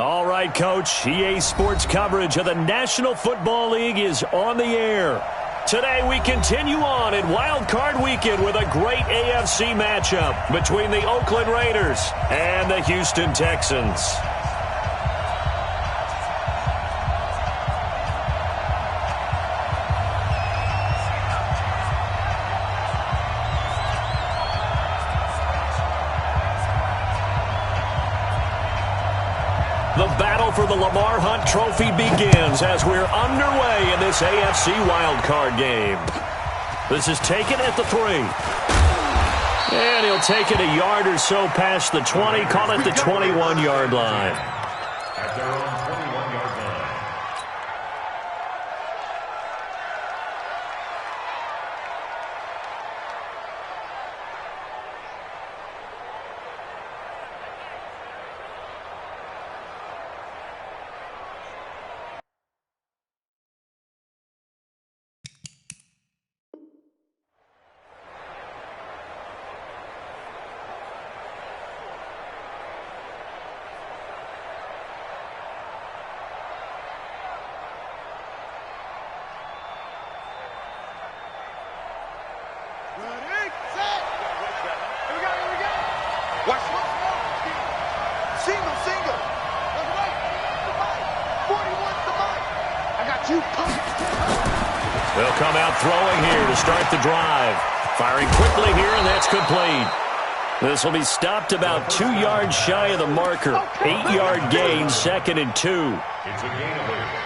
All right, Coach. EA Sports coverage of the National Football League is on the air. Today we continue on in Wild Card Weekend with a great AFC matchup between the Oakland Raiders and the Houston Texans. The battle for the Lamar Hunt Trophy begins as we're underway in this AFC wildcard game. This is taken at the 3. And he'll take it a yard or so past the 20, call it the 21-yard line. At their own 21-yard line. They'll come out throwing here to start the drive. Firing quickly here, and that's complete. This will be stopped about 2 yards shy of the marker. 8-yard gain, 2nd and 2.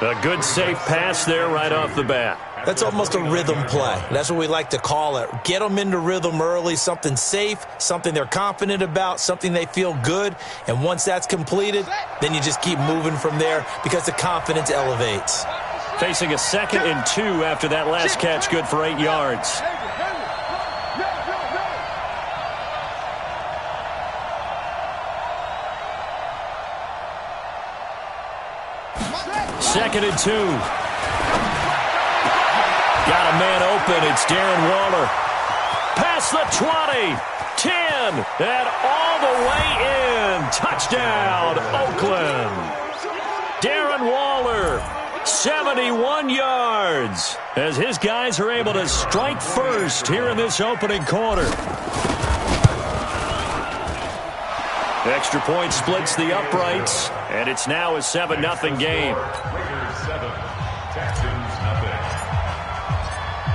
A good safe pass there right off the bat. That's almost a rhythm play. That's what we like to call it. Get them into rhythm early, something safe, something they're confident about, something they feel good. And once that's completed, then you just keep moving from there because the confidence elevates. Facing a 2nd and 2 after that last catch, good for 8 yards. Second and 2. Got a man open. It's Darren Waller. Past the 20, 10, and all the way in. Touchdown, Oakland. Darren Waller, 71 yards, as his guys are able to strike first here in this opening quarter. Extra point splits the uprights, and it's now a 7-0 game. Raiders 7, Texans nothing.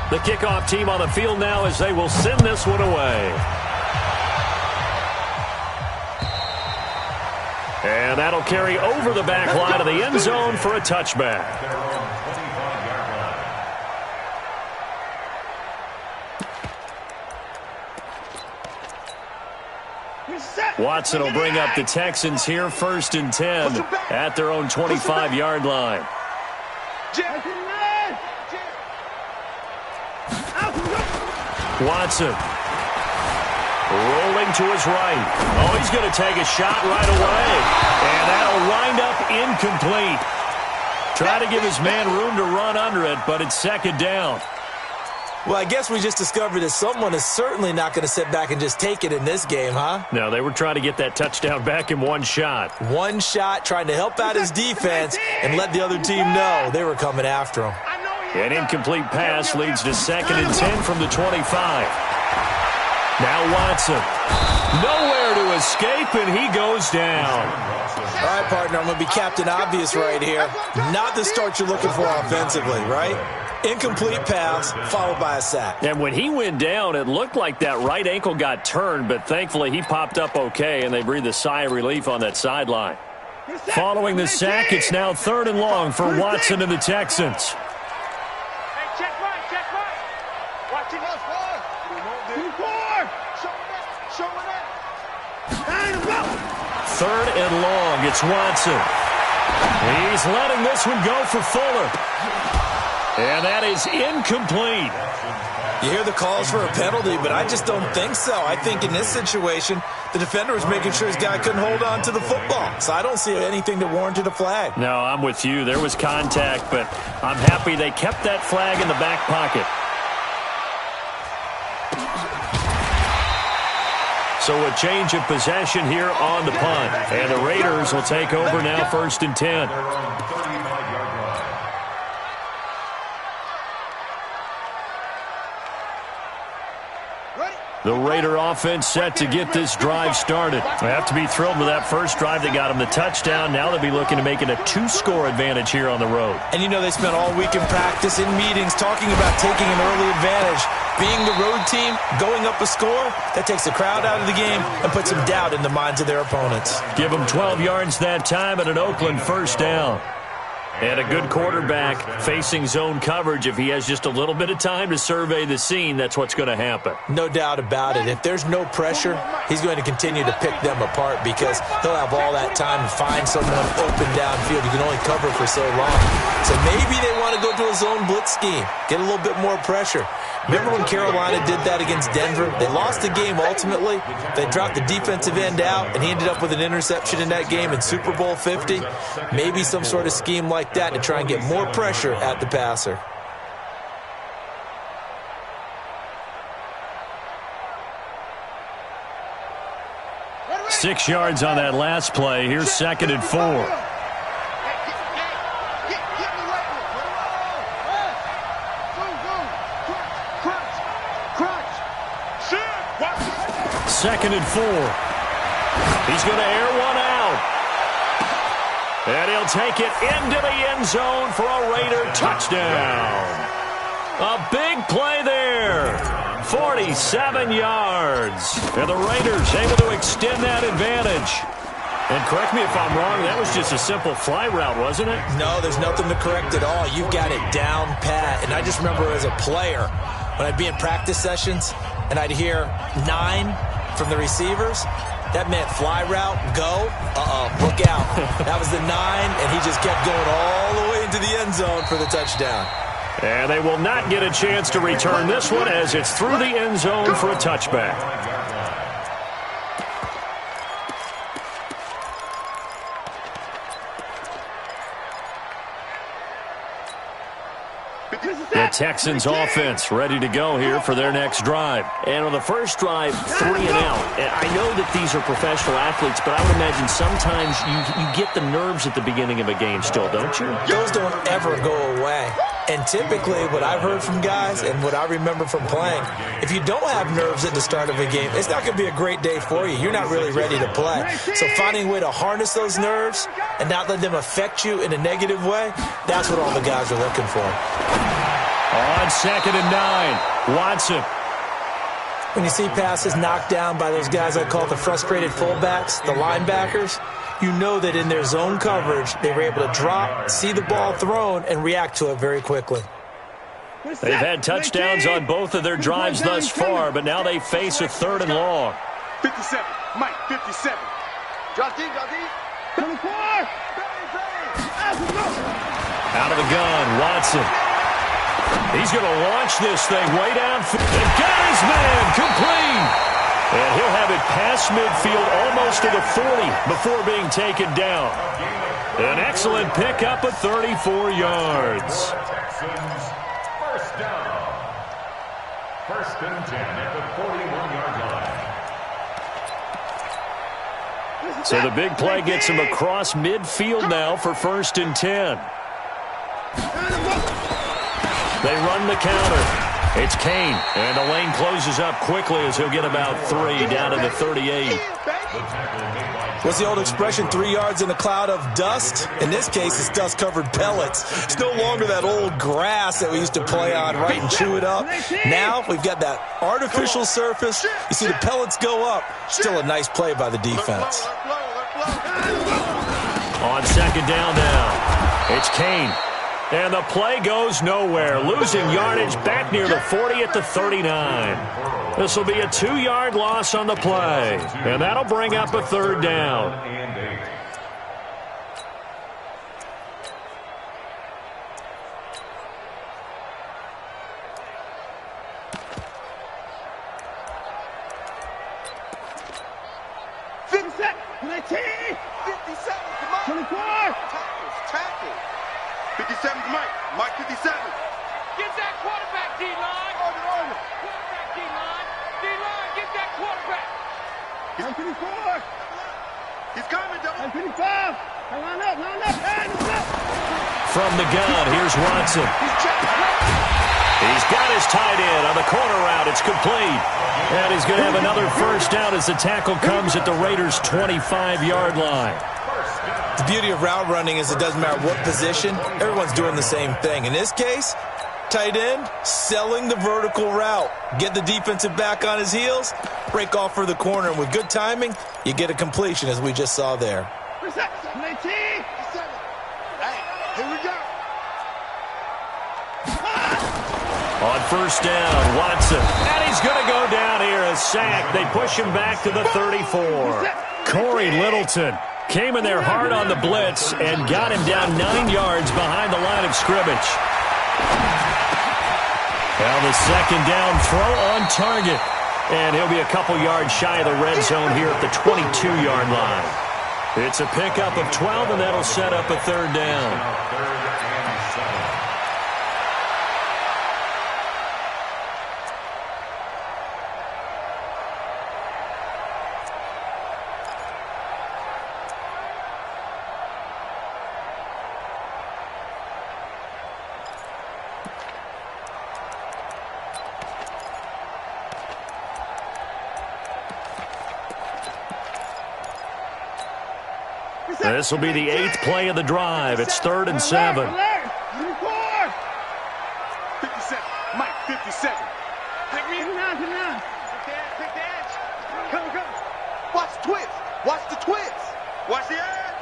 The kickoff team on the field now as they will send this one away. And that'll carry over the back line of the end zone for a touchback. Their own 25-yard line. Watson will bring up the Texans here, 1st and 10 at their own 25-yard line. Watson rolling to his right. Oh, he's going to take a shot right away. And that'll wind up incomplete. Try to give his man room to run under it, but it's 2nd down. Well, I guess we just discovered that someone is certainly not going to sit back and just take it in this game, huh? No, they were trying to get that touchdown back in one shot. One shot, trying to help out his defense and let the other team know they were coming after him. An incomplete pass leads to 2nd and 10 from the 25. Now Watson. Nowhere to escape, and he goes down. All right, partner, I'm going to be Captain Obvious right here. Not the start you're looking for offensively, right? Incomplete pass, followed by a sack. And when he went down, it looked like that right ankle got turned, but thankfully he popped up okay, and they breathed a sigh of relief on that sideline. Following the sack, it's now 3rd and long for Watson and the Texans. Third and long, it's Watson. He's letting this one go for Fuller. And that is incomplete. You hear the calls for a penalty, but I just don't think so. I think in this situation, the defender was making sure his guy couldn't hold on to the football. So I don't see anything that warranted a flag. No, I'm with you. There was contact, but I'm happy they kept that flag in the back pocket. So a change of possession here on the punt. And the Raiders will take over now, 1st and 10. They're on 35-yard line. The Raider offense set to get this drive started. They have to be thrilled with that first drive that got them the touchdown. Now they'll be looking to make it a 2-score advantage here on the road. And you know they spent all week in practice, in meetings, talking about taking an early advantage. Being the road team, going up a score, that takes the crowd out of the game and puts some doubt in the minds of their opponents. Give them 12 yards that time and an Oakland first down. And a good quarterback facing zone coverage. If he has just a little bit of time to survey the scene, that's what's going to happen. No doubt about it. If there's no pressure, he's going to continue to pick them apart because he'll have all that time to find someone open downfield. You can only cover for so long. So maybe they want to go to a zone blitz scheme, get a little bit more pressure. Remember when Carolina did that against Denver? They lost the game ultimately. They dropped the defensive end out, and he ended up with an interception in that game in Super Bowl 50. Maybe some sort of scheme like that to try and get more pressure at the passer. Six yards on that last play. Here's 2nd and 4. Second and 4. He's going to air one out. And he'll take it into the end zone for a Raider touchdown. A big play there. 47 yards. And the Raiders able to extend that advantage. And correct me if I'm wrong, that was just a simple fly route, wasn't it? No, there's nothing to correct at all. You've got it down pat. And I just remember as a player, when I'd be in practice sessions and I'd hear 9 from the receivers, that meant fly route, go, look out. That was the 9, and he just kept going all the way into the end zone for the touchdown. And they will not get a chance to return this one as it's through the end zone for a touchback. The Texans offense ready to go here for their next drive. And on the first drive, 3 and out. And I know that these are professional athletes, but I would imagine sometimes you get the nerves at the beginning of a game still, don't you? Those don't ever go away. And typically what I've heard from guys and what I remember from playing, if you don't have nerves at the start of a game, it's not going to be a great day for you. You're not really ready to play. So finding a way to harness those nerves and not let them affect you in a negative way, that's what all the guys are looking for. On 2nd and 9, Watson. When you see passes knocked down by those guys I call the frustrated fullbacks, the linebackers, you know that in their zone coverage, they were able to drop, see the ball thrown, and react to it very quickly. They've had touchdowns on both of their drives thus far, but now they face a 3rd and long. 57, Mike, 57. Drop deep, drop deep. 24. Out of the gun, Watson. He's going to launch this thing way down. And got his man complete. And he'll have it past midfield almost to the 40 before being taken down. An excellent pickup of 34 yards. Texans first down. 1st and 10 at the 41-yard line. So the big play gets him across midfield now for 1st and 10. They run the counter. It's Kane, and the lane closes up quickly as he'll get about 3 down to the 38. What's the old expression, 3 yards in a cloud of dust? In this case, it's dust-covered pellets. It's no longer that old grass that we used to play on, right, and chew it up. Now we've got that artificial surface. You see the pellets go up. Still a nice play by the defense. On 2nd down now, it's Kane. And the play goes nowhere, losing yardage back near the 40 at the 39. This will be a 2-yard loss on the play, and that'll bring up a 3rd down. Tackle. 57's Mike. Mike 57. Get that quarterback, D-line. Quarterback, D-line. D-line, get that quarterback. He's coming, double. 55. Line up. From the gun, here's Watson. He's got his tight end on the corner route. It's complete. And he's going to have another first down as the tackle comes at the Raiders' 25-yard line. The beauty of route running is it doesn't matter what position. Everyone's doing the same thing. In this case, tight end, selling the vertical route. Get the defensive back on his heels, break off for the corner. And with good timing, you get a completion, as we just saw there. Hey, here we go. On first down, Watson. And he's going to go down here, a sack. They push him back to the 34. Corey Littleton came in there hard on the blitz and got him down 9 yards behind the line of scrimmage. Now the second down throw on target. And he'll be a couple yards shy of the red zone here at the 22-yard line. It's a pickup of 12, and that'll set up a third down. This will be the 8th play of the drive. It's 3rd and 7. 57. Mike, 57. Pick me. Pick the edge. Come. Watch the twist. Watch the twist. Watch the edge.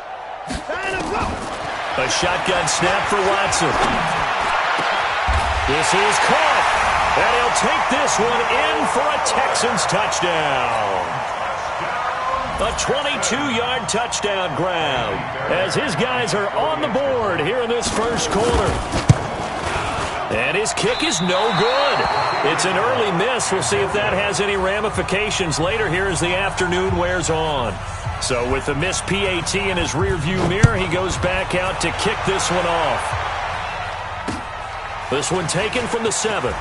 A shotgun snap for Watson. This is caught. And he'll take this one in for a Texans touchdown. A 22-yard touchdown grab as his guys are on the board here in this first quarter. And his kick is no good. It's an early miss. We'll see if that has any ramifications later here as the afternoon wears on. So with the missed PAT in his rearview mirror, he goes back out to kick this one off. This one taken from the 7.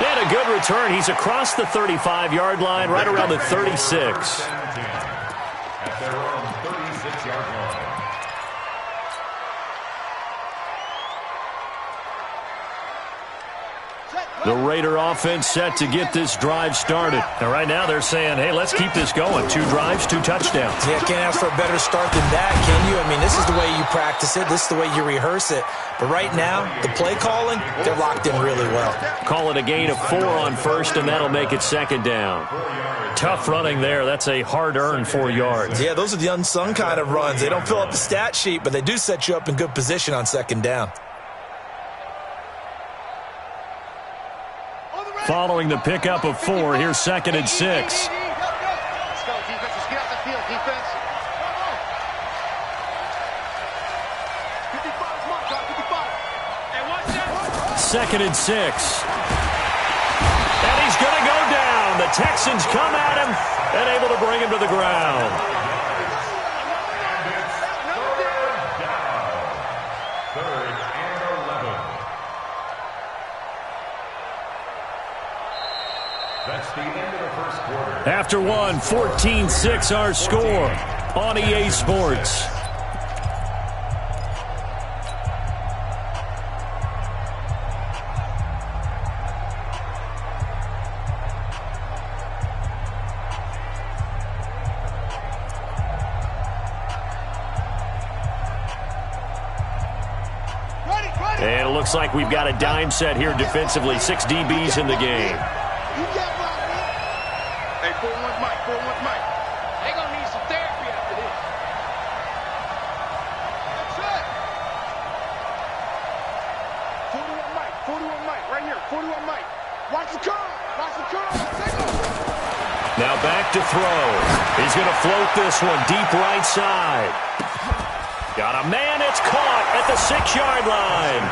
And a good return. He's across the 35-yard line, right around the 36. At their own 36-yard line. The Raider offense set to get this drive started. And right now they're saying, hey, let's keep this going. 2 drives, 2 touchdowns. Yeah, can't ask for a better start than that, can you? I mean, this is the way you practice it. This is the way you rehearse it. But right now, the play calling, they're locked in really well. Call it a gain of 4 on first, and that'll make it 2nd down. Tough running there. That's a hard-earned 4 yards. Yeah, those are the unsung kind of runs. They don't fill up the stat sheet, but they do set you up in good position on 2nd down. Following the pickup of 4, here's 2nd and 6. Let's go, defense. Let's get out the field, defense. 55, come on, 55. Hey, watch that. 2nd and 6. And he's going to go down. The Texans come at him and able to bring him to the ground. That's the end of the first quarter. After one, 14-6 our score on EA Sports. And it looks like we've got a dime set here defensively. 6 DBs in the game. Hey, 4-1 Mike, 4-1 Mike. They gonna need some therapy after this. That's it. 41 Mike, 41 Mike, right here, 41 Mike. Watch the curve, watch the curve. Now back to throw. He's going to float this one deep right side. Got a man, it's caught at the 6-yard line.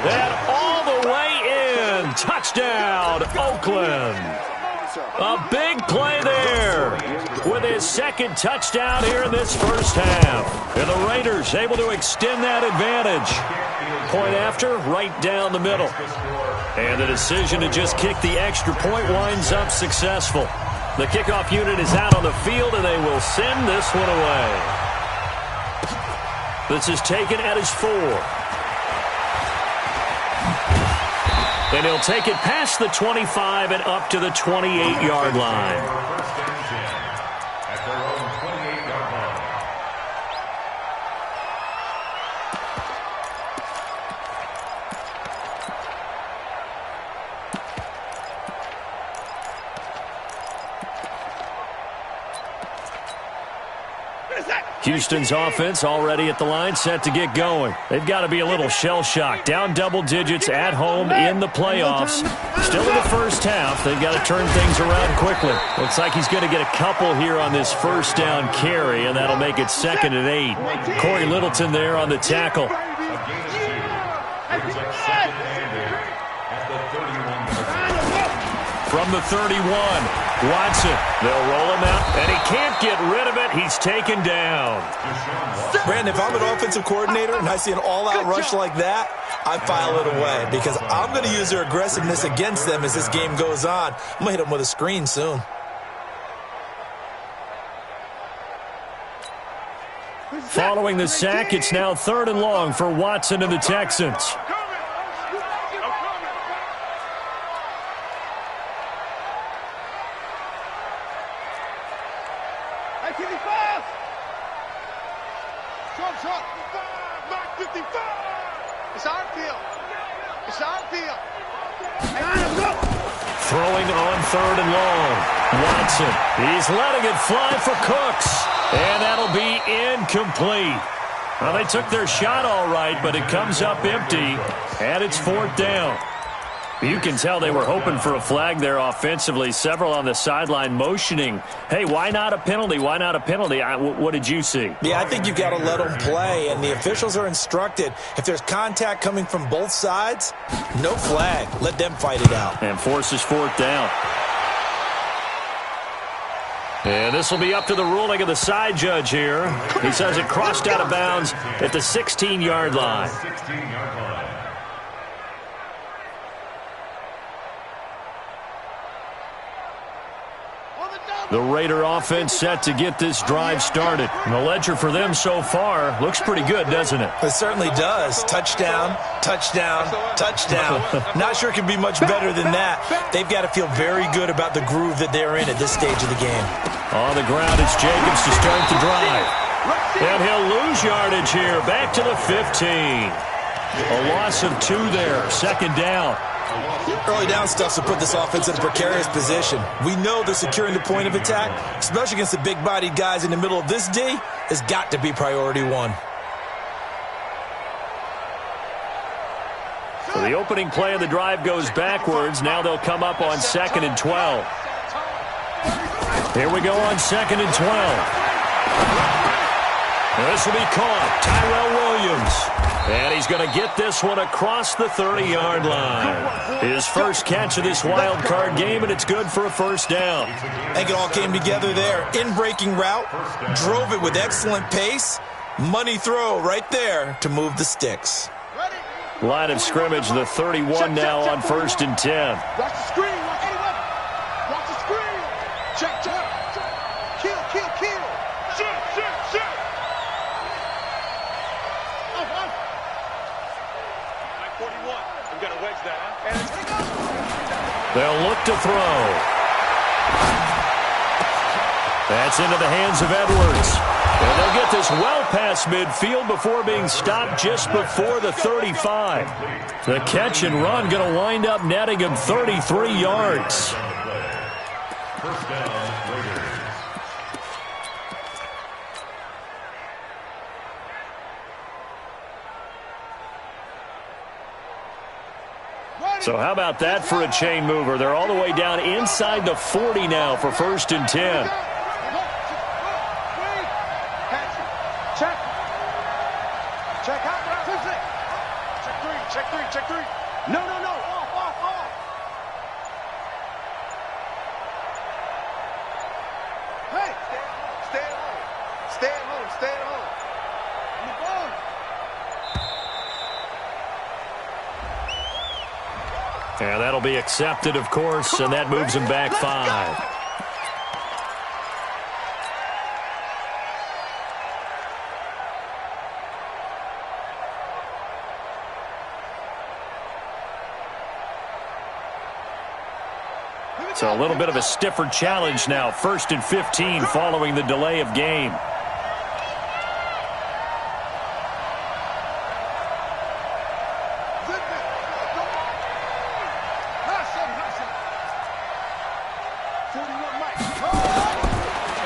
And all the way in. Touchdown, Oakland. A big play there with his 2nd touchdown here in this first half. And the Raiders able to extend that advantage. Point after, right down the middle. And the decision to just kick the extra point winds up successful. The kickoff unit is out on the field, and they will send this one away. This is taken at his 4. And he'll take it past the 25 and up to the 28-yard line. First and 10 at their own 28-yard line. Houston's offense already at the line, set to get going. They've got to be a little shell-shocked. Down double digits at home in the playoffs. Still in the first half. They've got to turn things around quickly. Looks like he's going to get a couple here on this first down carry, and that'll make it 2nd and 8. Corey Littleton there on the tackle. From the 31, Watson. They'll roll him out, and he can't get rid of it. He's taken down. Brandon, if I'm an offensive coordinator and I see an all-out rush like that, I file it away because I'm going to use their aggressiveness against them as this game goes on. I'm going to hit them with a screen soon. Following the sack, it's now 3rd and long for Watson and the Texans. Throwing on 3rd and long. Watson, he's letting it fly for Cooks. And that'll be incomplete. Well, they took their shot all right, but it comes up empty. And it's 4th down. You can tell they were hoping for a flag there offensively. Several on the sideline motioning, hey, why not a penalty? Why not a penalty? What did you see? Yeah, I think you've got to let them play, and the officials are instructed. If there's contact coming from both sides, no flag. Let them fight it out. And forces 4th down. And this will be up to the ruling of the side judge here. He says it crossed out of bounds at the 16-yard line. 16-yard line. The Raider offense set to get this drive started. And the ledger for them so far looks pretty good, doesn't it? It certainly does. Touchdown, touchdown, touchdown. Not sure it can be much better than that. They've got to feel very good about the groove that they're in at this stage of the game. On the ground, it's Jacobs to start the drive. And he'll lose yardage here. Back to the 15. A loss of 2 there. 2nd down. Early down stuff to put this offense in a precarious position. We know that securing the point of attack, especially against the big-bodied guys in the middle of this D, has got to be priority 1. So the opening play of the drive goes backwards. Now they'll come up on 2nd and 12. Here we go on 2nd and 12. This will be caught. Tyrell Williams. And he's going to get this one across the 30-yard line. His first catch of this wild card game, and it's good for a 1st down. I think it all came together there. In-breaking route, drove it with excellent pace. Money throw right there to move the sticks. Line of scrimmage, the 31 now on 1st and 10. Watch the screen. Watch the screen. Check. Kill. Shoot. 41. We got to wedge that, huh? They'll look to throw. That's into the hands of Edwards. And they'll get this well past midfield before being stopped just before the 35. The catch and run going to wind up netting him 33 yards. First down, Raiders. So how about that for a chain mover? They're all the way down inside the 40 now for 1st and 10. Check three. No. Off. Hey, stay at home. And that'll be accepted, of course, and that moves him back 5. So a little bit of a stiffer challenge now. 1st and 15 following the delay of game.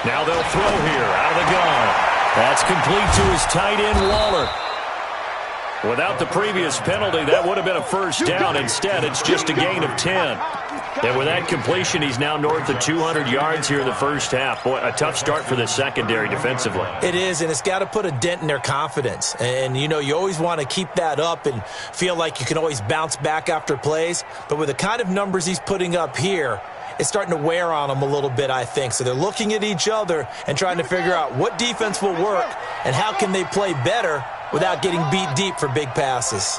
Now they'll throw here out of the gun. That's complete to his tight end, Waller. Without the previous penalty, that would have been a first down. Instead, it's just a gain of 10. And with that completion, he's now north of 200 yards here in the first half. Boy, a tough start for the secondary defensively. It is, and it's got to put a dent in their confidence. And, you know, you always want to keep that up and feel like you can always bounce back after plays. But with the kind of numbers he's putting up here, it's starting to wear on them a little bit, I think. So they're looking at each other and trying to figure out what defense will work and how can they play better without getting beat deep for big passes.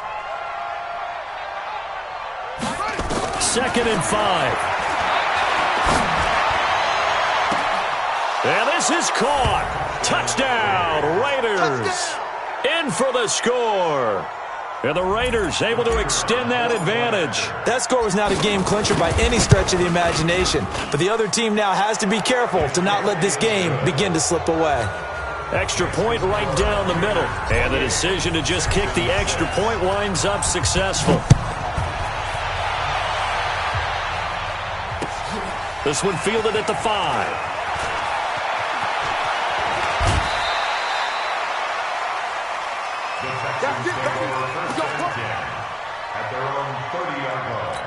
2nd and 5. And this is caught. Touchdown, Raiders. In for the score. And the Raiders able to extend that advantage. That score was not a game clincher by any stretch of the imagination. But the other team now has to be careful to not let this game begin to slip away. Extra point right down the middle. And the decision to just kick the extra point winds up successful. This one fielded at the 5. That's it, baby. Let's go. At their own 30-yard line.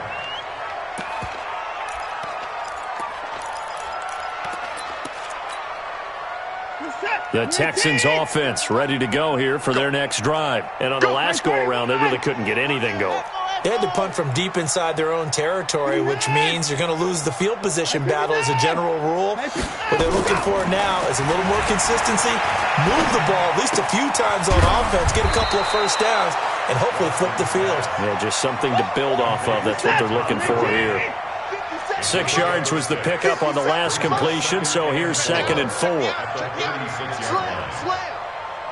The Texans offense ready to go here for their next drive. And on the last go-around, they really couldn't get anything going. They had to punt from deep inside their own territory, which means you're going to lose the field position battle as a general rule. What they're looking for now is a little more consistency, move the ball at least a few times on offense, get a couple of first downs, and hopefully flip the field. Yeah, just something to build off of. That's what they're looking for here. 6 yards was the pickup on the last completion, so here's 2nd and 4.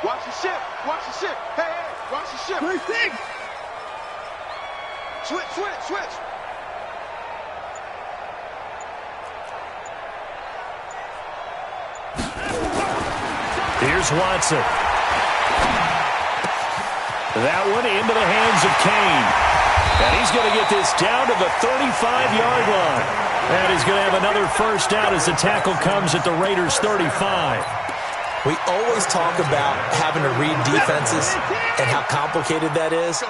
Watch the ship. Watch the ship. Hey, watch the ship. 36. Switch. Here's Watson. That one into the hands of Kane. And he's going to get this down to the 35-yard line. And he's going to have another first down as the tackle comes at the Raiders' 35. We always talk about having to read defenses and how complicated that is.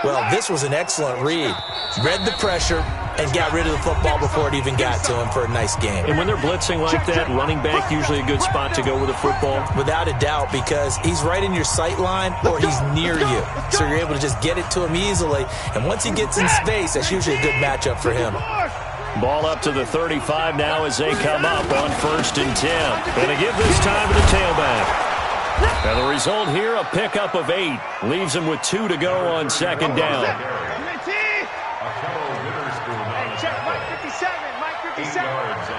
Well, this was an excellent read. Read the pressure and got rid of the football before it even got to him for a nice game. And when they're blitzing like that, running back usually a good spot to go with the football? Without a doubt, because he's right in your sight line or he's near you. So you're able to just get it to him easily. And once he gets in space, that's usually a good matchup for him. Ball up to the 35 now as they come up on 1st and 10. And they give this time to the tailback. And the result here, a pickup of 8. Leaves him with 2 to go on 2nd down. Check Mike 57. Mike 57.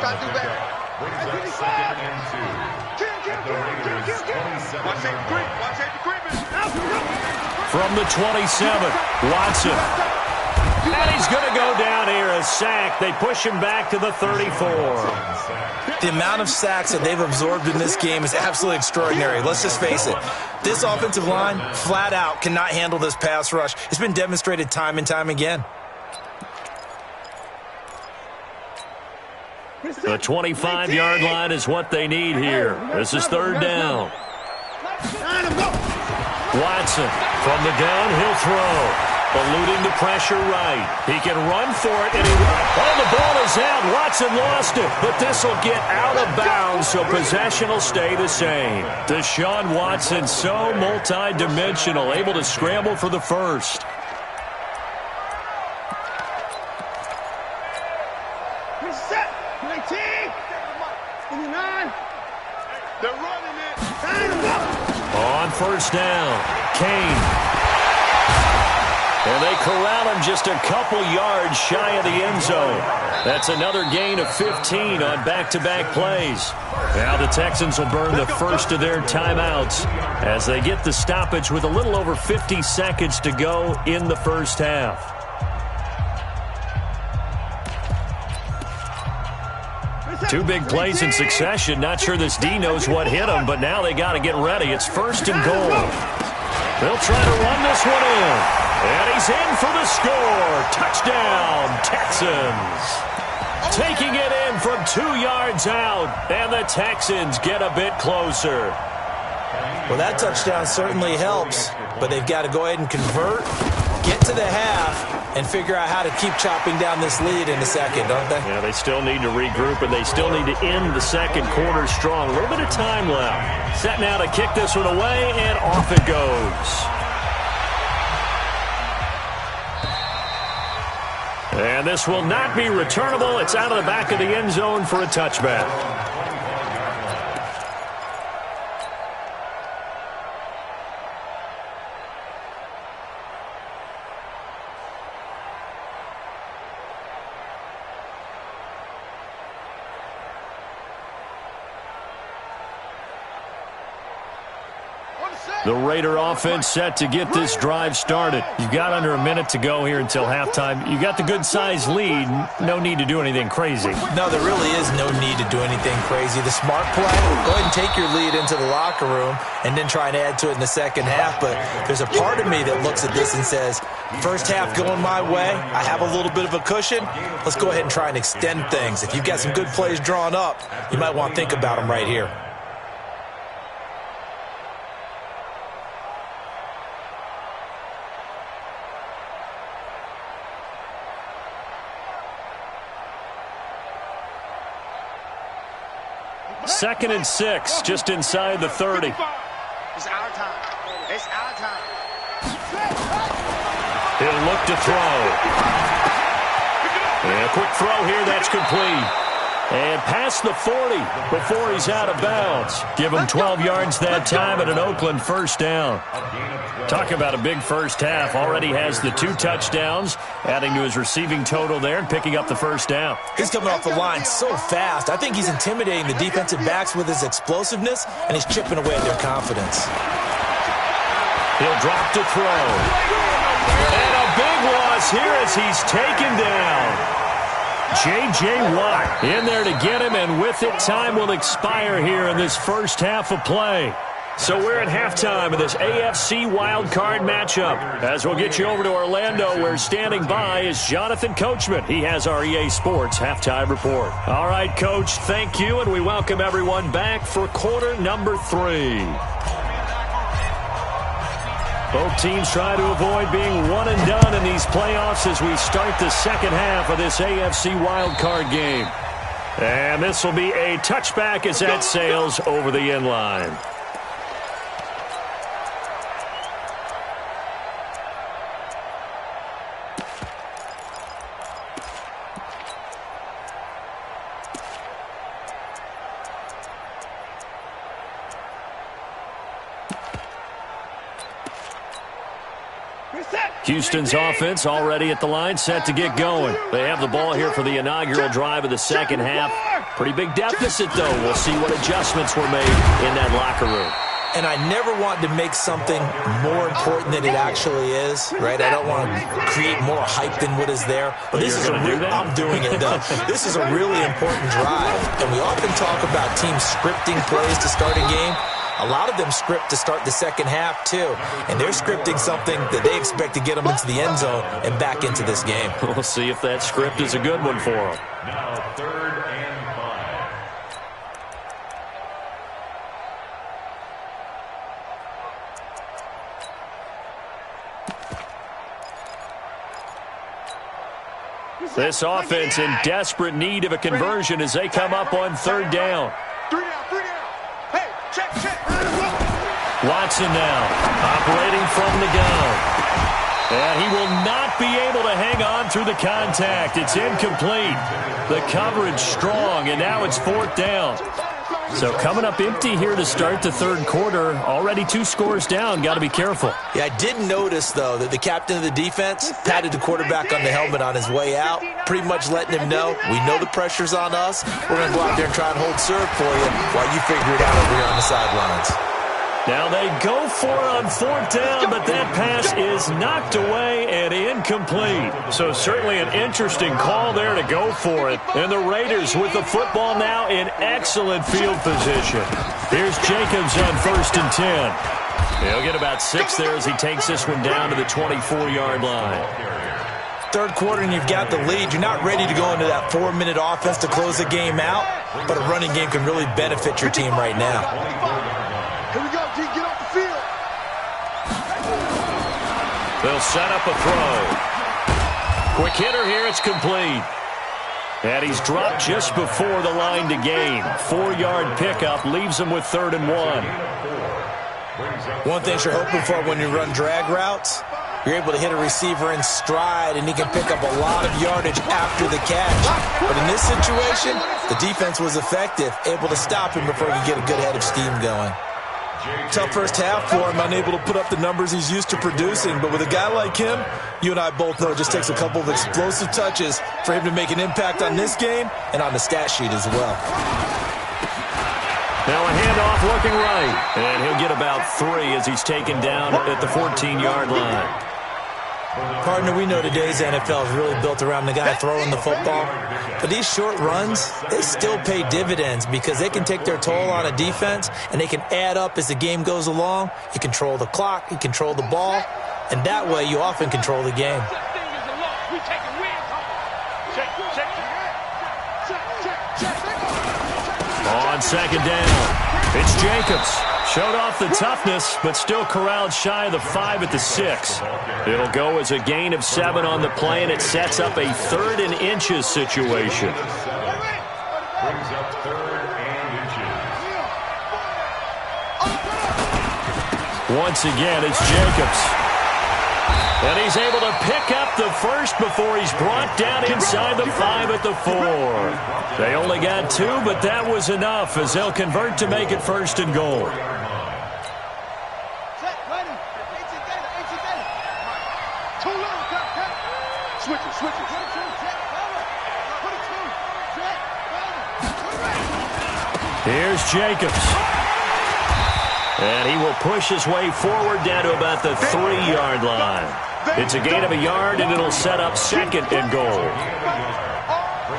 Try to do better. Mike 55. Watch safety creeping. From the 27, Watson. And he's going to go down here, a sack. They push him back to the 34. The amount of sacks that they've absorbed in this game is absolutely extraordinary. Let's just face it. This offensive line, flat out, cannot handle this pass rush. It's been demonstrated time and time again. The 25-yard line is what they need here. This is 3rd down. Watson from the gun, he'll throw. Eluding the pressure right. He can run for it, and the ball is out. Watson lost it, but this will get out of bounds, so possession will stay the same. Deshaun Watson, so multi-dimensional, able to scramble for the first. Set. 19. 29. They're running it. On 1st down, Kane. And they corral him just a couple yards shy of the end zone. That's another gain of 15 on back-to-back plays. Now the Texans will burn the first of their timeouts as they get the stoppage with a little over 50 seconds to go in the first half. Two big plays in succession. Not sure this D knows what hit him, but now they got to get ready. It's 1st and goal. They'll try to run this one in. And he's in for the score. Touchdown, Texans. Taking it in from 2 yards out, and the Texans get a bit closer. Well, that touchdown certainly helps, but they've got to go ahead and convert, get to the half, and figure out how to keep chopping down this lead in the second, don't they? Yeah, they still need to regroup, and they still need to end the second quarter strong. A little bit of time left. Set now to kick this one away, and off it goes. And this will not be returnable. It's out of the back of the end zone for a touchback. The Raider offense set to get this drive started. You've got under a minute to go here until halftime. You got the good-sized lead. No need to do anything crazy. No, there really is no need to do anything crazy. The smart play, go ahead and take your lead into the locker room and then try and add to it in the second half. But there's a part of me that looks at this and says, first half going my way, I have a little bit of a cushion. Let's go ahead and try and extend things. If you've got some good plays drawn up, you might want to think about them right here. Second and 6, just inside the 30. It's our time. It's our time. He'll look to throw. And a quick throw here, that's complete. And past the 40 before he's out of bounds. Give him 12 yards that time at an Oakland first down. Talk about a big first half. Already has the 2 touchdowns, adding to his receiving total there and picking up the first down. He's coming off the line so fast. I think he's intimidating the defensive backs with his explosiveness, and he's chipping away at their confidence. He'll drop to throw. And a big loss here as he's taken down. J.J. Watt in there to get him, and with it, time will expire here in this first half of play. So we're at halftime of this AFC wildcard matchup. As we'll get you over to Orlando, where standing by is Jonathan Coachman. He has our EA Sports halftime report. All right, Coach, thank you, and we welcome everyone back for quarter number 3. Both teams try to avoid being one and done in these playoffs as we start the second half of this AFC wildcard game. And this will be a touchback as that sails over the end line. Houston's offense already at the line, set to get going. They have the ball here for the inaugural drive of the second half. Pretty big deficit, though. We'll see what adjustments were made in that locker room. And I never want to make something more important than it actually is, right? I don't want to create more hype than what is there. But this is I'm doing it, though. This is a really important drive. And we often talk about teams scripting plays to start a game. A lot of them script to start the second half, too. And they're scripting something that they expect to get them into the end zone and back into this game. We'll see if that script is a good one for them. Now 3rd and 5. This offense in desperate need of a conversion as they come up on 3rd down. 3 down. Hey, check. Watson now, operating from the gun. And he will not be able to hang on through the contact. It's incomplete. The coverage strong, and now it's 4th down. So coming up empty here to start the 3rd quarter. Already 2 scores down. Got to be careful. Yeah, I did notice, though, that the captain of the defense patted the quarterback on the helmet on his way out, pretty much letting him know, we know the pressure's on us. We're going to go out there and try and hold serve for you while you figure it out over here on the sidelines. Now they go for it on 4th down, but that pass is knocked away and incomplete. So certainly an interesting call there to go for it. And the Raiders with the football now in excellent field position. Here's Jacobs on 1st and 10. He'll get about 6 there as he takes this one down to the 24-yard line. Third quarter and you've got the lead. You're not ready to go into that 4-minute offense to close the game out, but a running game can really benefit your team right now. Here we go, G. Get off the field. They'll set up a throw. Quick hitter here. It's complete. And he's dropped just before the line to gain. 4-yard pickup leaves him with 3rd and 1. One thing you're hoping for when you run drag routes, you're able to hit a receiver in stride, and he can pick up a lot of yardage after the catch. But in this situation, the defense was effective, able to stop him before he could get a good head of steam going. Tough first half for him, unable to put up the numbers he's used to producing. But with a guy like him, you and I both know it just takes a couple of explosive touches for him to make an impact on this game and on the stat sheet as well. Now a handoff looking right. And he'll get about 3 as he's taken down at the 14-yard line. Partner, we know today's NFL is really built around the guy throwing the football. But these short runs, they still pay dividends because they can take their toll on a defense and they can add up as the game goes along. You control the clock, you control the ball, and that way you often control the game. On 2nd down, it's Jacobs. Showed off the toughness, but still corralled shy of the 5 at the 6. It'll go as a gain of 7 on the play, and it sets up a 3rd and inches situation. Brings up 3rd and inches. Once again, it's Jacobs. And he's able to pick up the first before he's brought down inside the 5 at the 4. They only got 2, but that was enough as they'll convert to make it 1st and goal. Here's Jacobs. And he will push his way forward down to about the 3-yard line. It's a gain of a yard, and it'll set up 2nd and goal.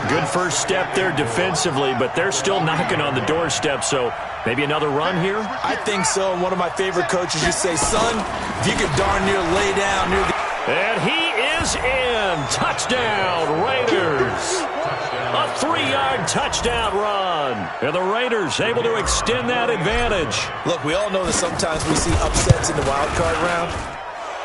Good first step there defensively, but they're still knocking on the doorstep, so maybe another run here? I think so. One of my favorite coaches used to say, son, if you could darn near lay down near the... And he is in. Touchdown, Raiders. A 3-yard touchdown run. And the Raiders able to extend that advantage. Look, we all know that sometimes we see upsets in the wild card round.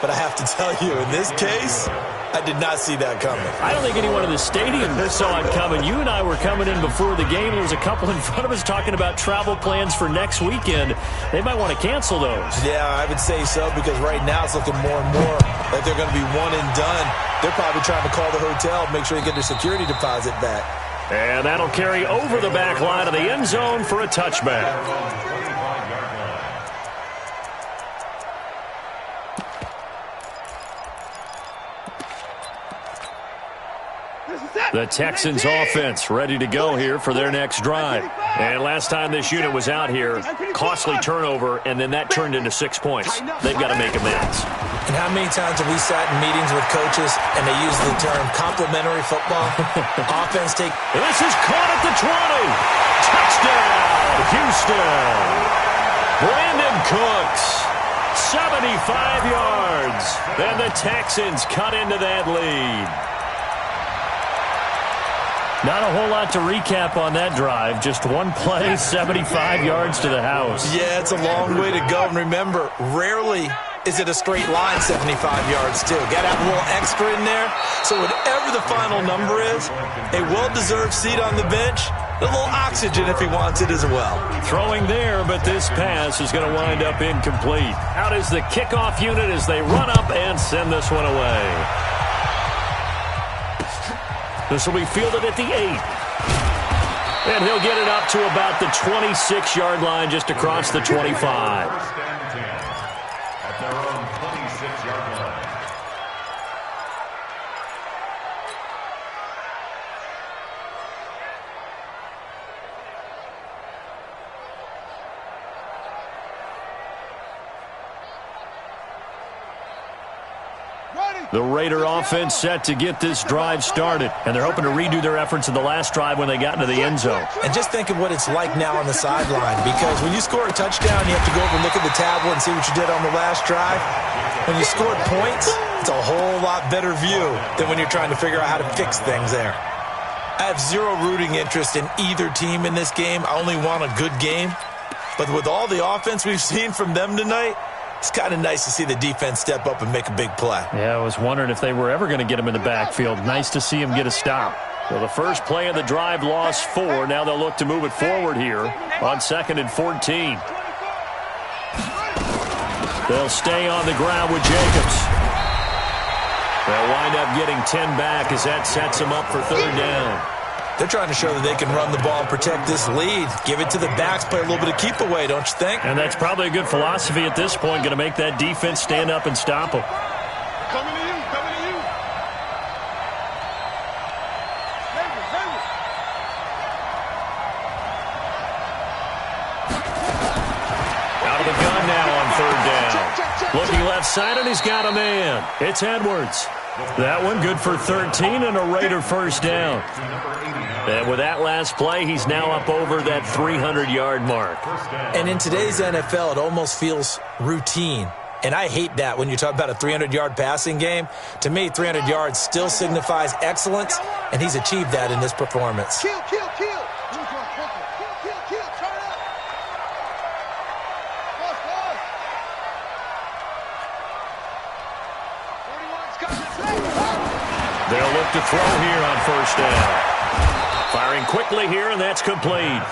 But I have to tell you, in this case, I did not see that coming. I don't think anyone in the stadium saw it coming. You and I were coming in before the game. There was a couple in front of us talking about travel plans for next weekend. They might want to cancel those. Yeah, I would say so, because right now it's looking more and more like they're going to be one and done. They're probably trying to call the hotel, make sure they get their security deposit back. And that'll carry over the back line of the end zone for a touchback. The Texans offense ready to go here for their next drive. And last time this unit was out here, costly turnover, and then that turned into 6 points. They've got to make amends. And how many times have we sat in meetings with coaches and they use the term complementary football? Offense take... This is caught at the 20. Touchdown, Houston. Brandon Cooks, 75 yards. And the Texans cut into that lead. Not a whole lot to recap on that drive. Just one play, 75 yards to the house. Yeah, it's a long way to go. And remember, rarely is it a straight line 75 yards, too. Got to have a little extra in there. So whatever the final number is, a well-deserved seat on the bench, a little oxygen if he wants it as well. Throwing there, but this pass is going to wind up incomplete. Out is the kickoff unit as they run up and send this one away. This will be fielded at the 8. And he'll get it up to about the 26-yard line, just across the 25. At their own 26-yard line. Ready? The Raider offense set to get this drive started, and they're hoping to redo their efforts in the last drive when they got into the end zone. And just think of what it's like now on the sideline, because when you score a touchdown, you have to go over and look at the tablet and see what you did on the last drive. When you scored points, it's a whole lot better view than when you're trying to figure out how to fix things there. I have zero rooting interest in either team in this game. I only want a good game. But with all the offense we've seen from them tonight, it's kind of nice to see the defense step up and make a big play. Yeah, I was wondering if they were ever going to get him in the backfield. Nice to see him get a stop. Well, the first play of the drive lost 4. Now they'll look to move it forward here on 2nd and 14. They'll stay on the ground with Jacobs. They'll wind up getting 10 back as that sets them up for 3rd down. They're trying to show that they can run the ball and protect this lead. Give it to the backs, play a little bit of keep away, don't you think? And that's probably a good philosophy at this point, going to make that defense stand up and stop them. Coming to you, coming to you. Out of the gun now on 3rd down. Looking left side, and he's got a man. It's Edwards. That one good for 13 and a Raider 1st down. And with that last play, he's now up over that 300-yard mark. And in today's NFL, it almost feels routine. And I hate that when you talk about a 300-yard passing game. To me, 300 yards still signifies excellence, and he's achieved that in this performance. Kill, kill, kill. Kill, kill, kill. Turn up. Boss. 41's coming. They'll look to throw here on 1st down. Firing quickly here, and that's complete.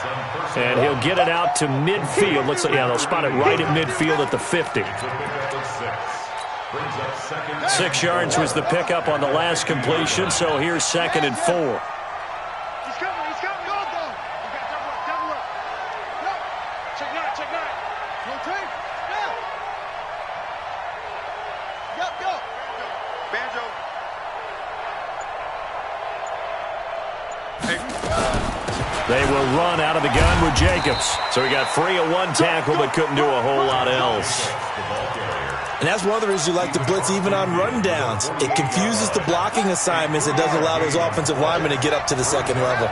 And he'll get it out to midfield. Looks like, yeah, they'll spot it right at midfield at the 50. 6 yards was the pickup on the last completion, so here's 2nd and 4. He's coming. Go, go. You got double up. No. Check 9. Rotate. Yeah. Go. Banjo. They will run out of the gun with Jacobs. So he got 3 of 1 tackle, but couldn't do a whole lot else. And that's one of the reasons you like to blitz even on rundowns. It confuses the blocking assignments. It doesn't allow those offensive linemen to get up to the 2nd level.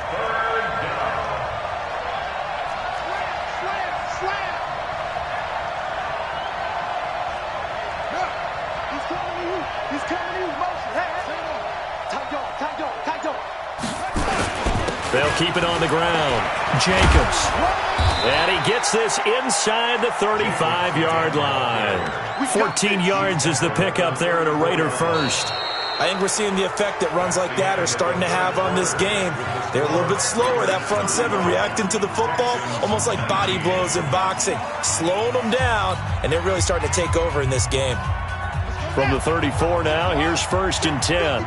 He's coming to you. Motion. Hey. Tight dog. They'll keep it on the ground. Jacobs. And he gets this inside the 35-yard line. 14 yards is the pickup there at a Raider 1st. I think we're seeing the effect that runs like that are starting to have on this game. They're a little bit slower, that front 7, reacting to the football, almost like body blows in boxing, slowing them down, and they're really starting to take over in this game. From the 34 now, here's 1st and 10.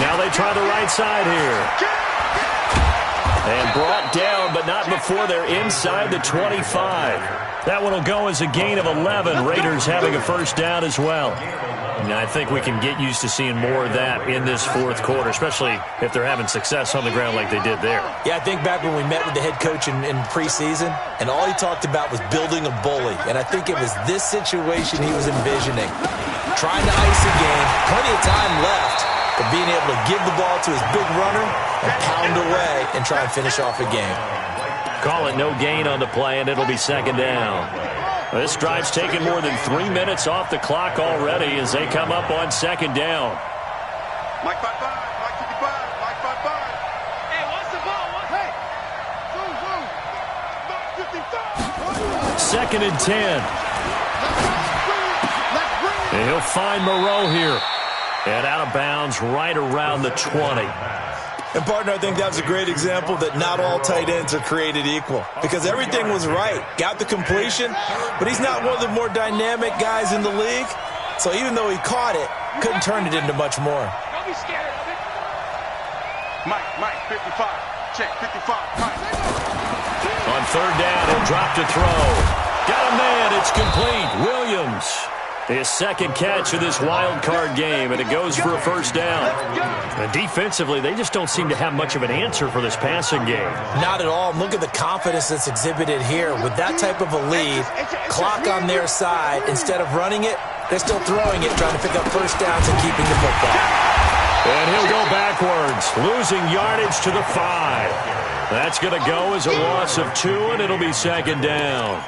Now they try the right side here. And brought down, but not before they're inside the 25. That one will go as a gain of 11. Raiders having a 1st down as well. And I think we can get used to seeing more of that in this 4th quarter, especially if they're having success on the ground like they did there. Yeah, I think back when we met with the head coach in preseason, and all he talked about was building a bully. And I think it was this situation he was envisioning. Trying to ice a game, plenty of time left, but being able to give the ball to his big runner and pound away and try and finish off a game. Call it no gain on the play, and it'll be 2nd down. This drive's taken more than 3 minutes off the clock already as they come up on 2nd down. Mike 55, Mike 55, Mike 55. Hey, what's the ball? Hey, Mike 55. 2nd and 10. And he'll find Moreau here. And out of bounds right around the 20. And, partner, I think that was a great example that not all tight ends are created equal. Because everything was right. Got the completion, but he's not one of the more dynamic guys in the league. So even though he caught it, couldn't turn it into much more. Don't be scared of it. Mike, 55. Check, 55, Mike. On 3rd down, he'll drop to throw. Got a man, it's complete. Williams. His second catch of this wild card game, and it goes for a first down. And defensively, they just don't seem to have much of an answer for this passing game. Not at all. Look at the confidence that's exhibited here. With that type of a lead, clock on their side, instead of running it, they're still throwing it, trying to pick up first downs and keeping the football. And he'll go backwards, losing yardage to the 5. That's going to go as a loss of 2, and it'll be second down.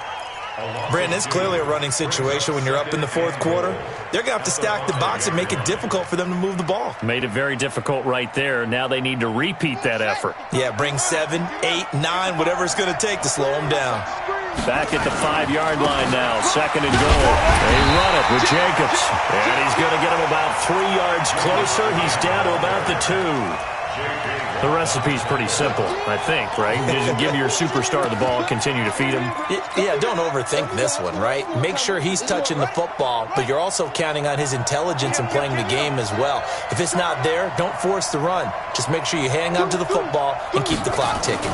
Brandon, it's clearly a running situation when you're up in the fourth quarter. They're going to have to stack the box and make it difficult for them to move the ball. Made it very difficult right there. Now they need to repeat that effort. Yeah, bring 7, 8, 9, whatever it's going to take to slow them down. Back at the 5-yard line now, second and goal. They run it with Jacobs. And he's going to get him about 3 yards closer. He's down to about the 2. The recipe's pretty simple, I think, right? Just give your superstar the ball, continue to feed him. Yeah, don't overthink this one, right? Make sure he's touching the football, but you're also counting on his intelligence in playing the game as well. If it's not there, don't force the run. Just make sure you hang on to the football and keep the clock ticking.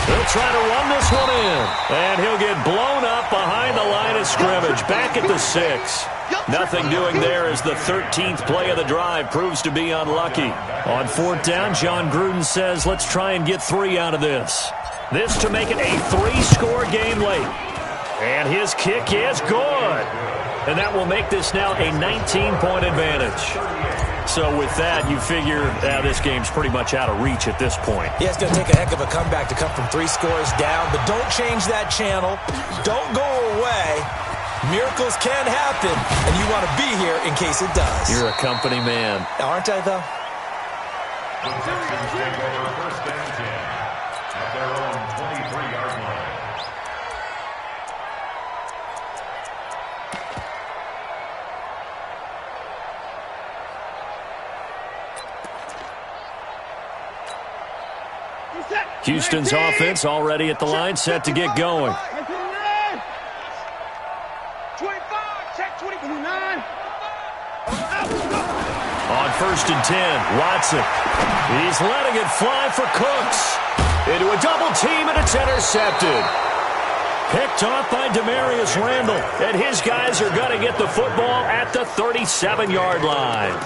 He'll try to run this one in, and he'll get blown up behind the line of scrimmage, back at the 6. Nothing doing there as the 13th play of the drive proves to be unlucky. On fourth down, John Gruden says, let's try and get 3 out of this. This to make it a 3-score game late. And his kick is good. And that will make this now a 19-point advantage. So with that, you figure this game's pretty much out of reach at this point. Yeah, it's going to take a heck of a comeback to come from 3 scores down, but don't change that channel. Don't go away. Miracles can happen, and you want to be here in case it does. You're a company man. Aren't I, though? The Texans take over first and 10 at their own 23-yard line. Houston's offense already at the line, set to get going. 25, check 29. On first and 10, Watson. He's letting it fly for Cooks. Into a double team, and it's intercepted. Picked off by Demarius Randall, and his guys are going to get the football at the 37-yard line.